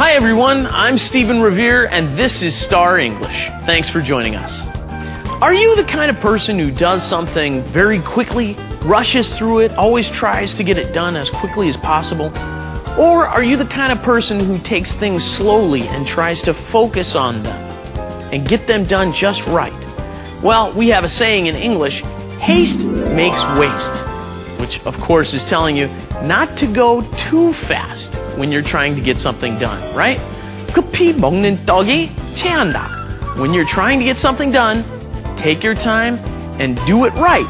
Hi everyone, I'm Stephen Revere and this is Star English. Thanks for joining us. Are you the kind of person who does something very quickly, rushes through it, always tries to get it done as quickly as possible? Or are you the kind of person who takes things slowly and tries to focus on them and get them done just right? Well, we have a saying in English, haste makes waste, which of course is telling you not to go too fast when you're trying to get something done, right? 급히 먹는 떡이 체한다. When you're trying to get something done, take your time and do it right.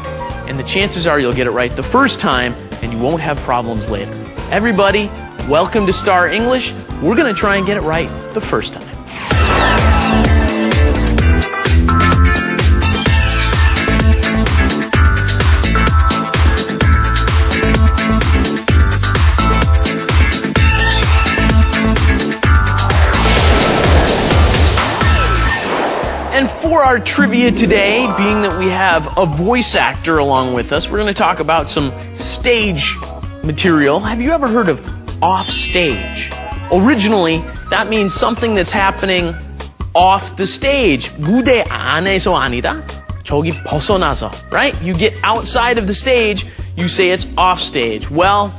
And the chances are you'll get it right the first time and you won't have problems later. Everybody, welcome to Star English. We're going to try and get it right the first time. And for our trivia today, being that we have a voice actor along with us, we're going to talk about some stage material. Have you ever heard of offstage? Originally, that means something that's happening off the stage. 무대 안에서 아니다. 저기 벗어나서, right? You get outside of the stage, you say it's offstage. Well,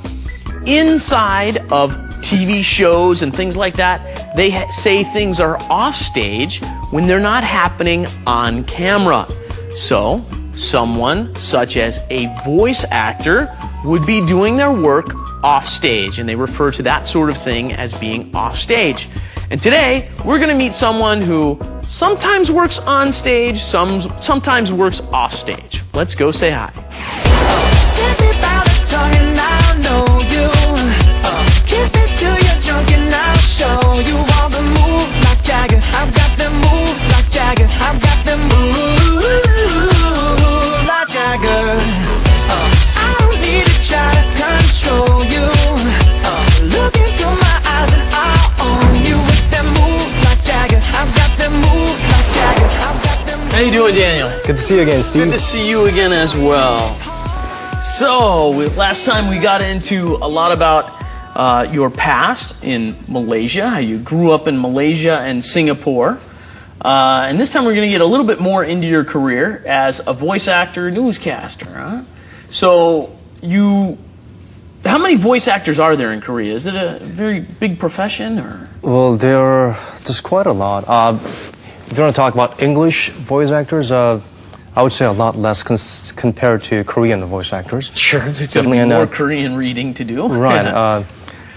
inside of TV shows and things like that, they say things are offstage when they're not happening on camera. So, someone such as a voice actor would be doing their work offstage, and they refer to that sort of thing as being offstage. And today, we're going to meet someone who sometimes works on stage, sometimes works offstage. Let's go say hi. Kiss me till you're drunk and I'll show you all the moves like Jagger. I've got them moves like Jagger. I've got them moves like Jagger. I don't need to try to control you. Look into my eyes and I'll own you with them moves like Jagger. I've got them moves like Jagger. I've got them moves. How you doing, Daniel? Good to see you again, Steve. Good to see you again as well. So, last time we got into a lot about your past in Malaysia, how you grew up in Malaysia and Singapore. And this time we're going to get a little bit more into your career as a voice actor, newscaster. Huh? So, how many voice actors are there in Korea? Is it a very big profession? Or? Well, there's quite a lot. If you want to talk about English voice actors, I would say a lot less compared to Korean voice actors. Sure, there's definitely more Korean reading to do. Right.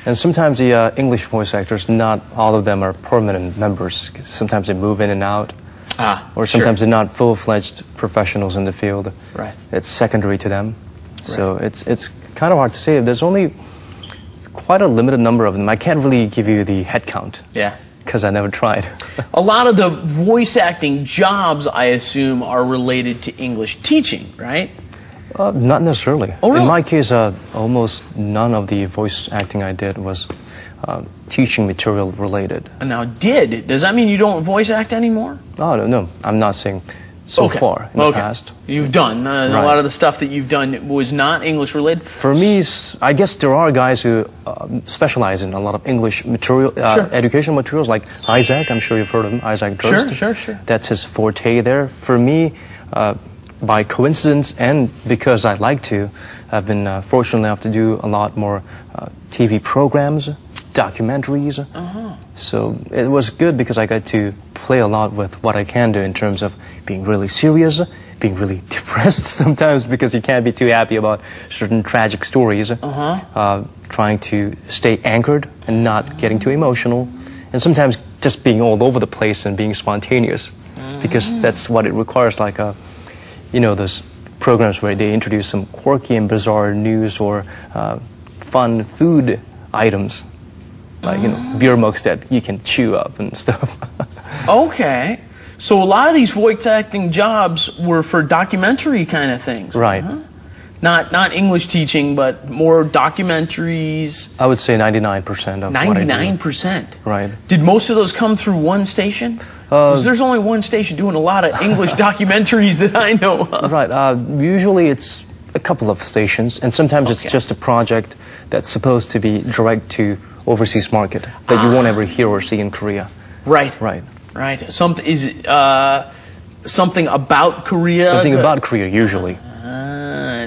And sometimes the English voice actors, not all of them are permanent members. Sometimes they move in and out. Or sometimes they're not full-fledged professionals in the field. Right. It's secondary to them. Right. So it's kind of hard to say. There's only quite a limited number of them. I can't really give you the head count. Yeah. Because I never tried. A lot of the voice acting jobs, I assume, are related to English teaching, right? Not necessarily. Oh, really? In my case, almost none of the voice acting I did was teaching material related. Now, does that mean you don't voice act anymore? Oh, no. I'm not saying so far in the past. You've done. A lot of the stuff that you've done was not English related? For me, I guess there are guys who specialize in a lot of English material, educational materials, like Isaac. I'm sure you've heard of him, Isaac Durst. Sure. That's his forte there. For me, by coincidence and because I like to, I've been fortunate enough to do a lot more TV programs, documentaries. So it was good because I got to play a lot with what I can do in terms of being really serious, being really depressed sometimes because you can't be too happy about certain tragic stories, trying to stay anchored and not getting too emotional, and sometimes just being all over the place and being spontaneous because that's what it requires, like those programs where they introduce some quirky and bizarre news or fun food items, like beer mugs that you can chew up and stuff. Okay. So a lot of these voice acting jobs were for documentary kind of things. Right. Not English teaching, but more documentaries. I would say 99% of 99%? Right. Did most of those come through one station? Because there's only one station doing a lot of English documentaries that I know of. Right. Usually it's a couple of stations, and sometimes it's just a project that's supposed to be direct to overseas market that you won't ever hear or see in Korea. Right. Right. Right. Something about Korea? Something about Korea, usually.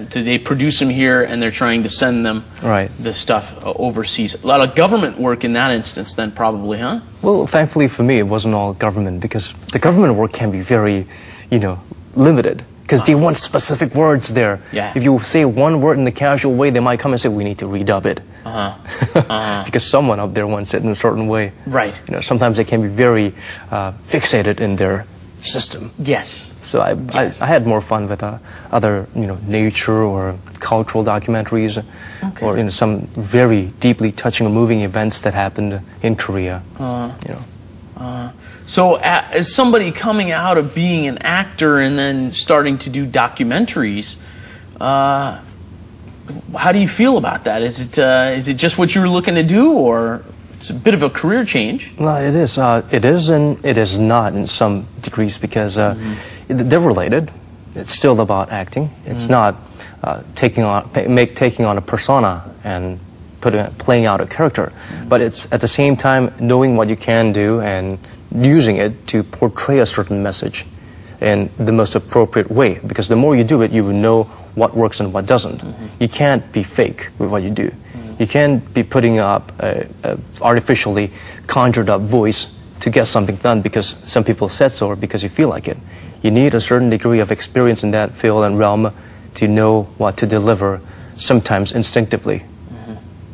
Do they produce them here and they're trying to send them the stuff overseas? A lot of government work in that instance then probably, huh? Well, thankfully for me, it wasn't all government because the government work can be very, limited because they want specific words there. Yeah. If you say one word in the casual way, they might come and say, we need to redub it. Because someone up there wants it in a certain way. Right. Sometimes they can be very fixated in their system. Yes. So I had more fun with other, nature or cultural documentaries, or some very deeply touching or moving events that happened in Korea. So as somebody coming out of being an actor and then starting to do documentaries, how do you feel about that? Is it just what you were looking to do, or it's a bit of a career change? Well, it is. It is, and it is not in some degrees because they're related. It's still about acting. It's not taking on a persona and playing out a character, but it's at the same time knowing what you can do and using it to portray a certain message in the most appropriate way. Because the more you do it, you will know what works and what doesn't. You can't be fake with what you do. You can't be putting up a artificially conjured up voice to get something done because some people said so or because you feel like it. You need a certain degree of experience in that field and realm to know what to deliver, sometimes instinctively.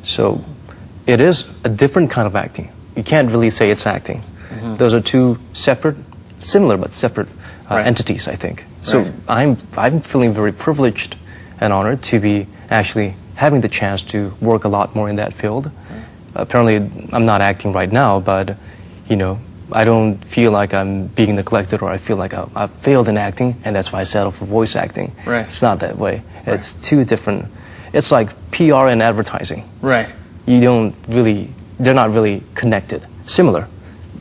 So it is a different kind of acting. You can't really say it's acting. Those are two similar but separate entities, I think. So I'm feeling very privileged and honored to be actually having the chance to work a lot more in that field. Apparently, I'm not acting right now, but, I don't feel like I'm being neglected or I feel like I've failed in acting, and that's why I settled for voice acting. Right. It's not that way. Right. It's two different. It's like PR and advertising. Right. They're not really connected. Similar.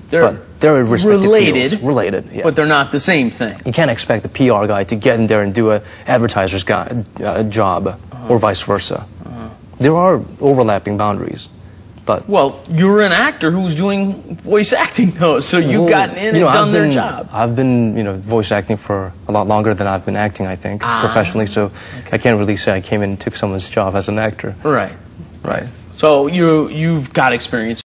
They're respective related. Fields. Related, yeah. But they're not the same thing. You can't expect the PR guy to get in there and do an advertiser's job, or vice versa. There are overlapping boundaries. But well, you're an actor who's doing voice acting, though, so you've gotten in and done their job. I've been, voice acting for a lot longer than I've been acting, I think, professionally, so I can't really say I came in and took someone's job as an actor. Right. Right. So you've got experience.